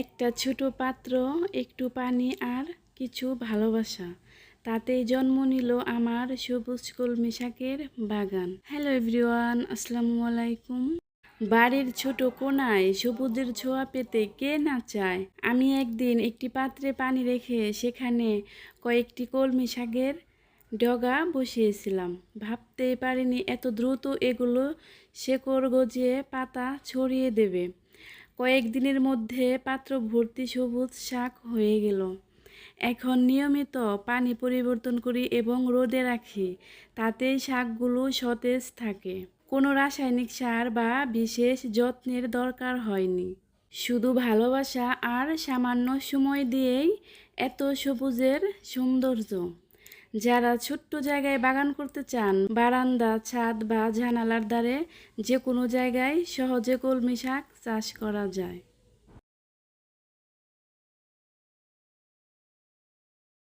একটা ছোট পাত্র, একটু পানি আর কিছু ভালোবাসা, তাতেই জন্ম নিল আমার সবুজ কলমি শাকের বাগান। হ্যালো এভরিওয়ান, আসসালামু আলাইকুম। বাড়ির ছোট কোণায় সবুজের ছোঁয়া পেতে কে না চায়। আমি একদিন একটি পাত্রে পানি রেখে সেখানে কয়েকটি কলমি শাকের ডগা বসিয়েছিলাম। ভাবতেই পারিনি এত দ্রুত এগুলো শেকড় গজিয়ে পাতা ছড়িয়ে দেবে। কয়েকদিনের মধ্যে পাত্র ভর্তি সবুজ শাক হয়ে গেল। এখন নিয়মিত পানি পরিবর্তন করি এবং রোদে রাখি, তাতেই শাকগুলো সতেজ থাকে। কোনো রাসায়নিক সার বা বিশেষ যত্নের দরকার হয়নি, শুধু ভালোবাসা আর সামান্য সময় দিয়েই এত সবুজের সৌন্দর্য। যারা ছোট্ট জায়গায় বাগান করতে চান, বারান্দা, ছাদ বা জানালার ধারে যে কোনো জায়গায় সহজে কলমি শাক চাষ করা যায়।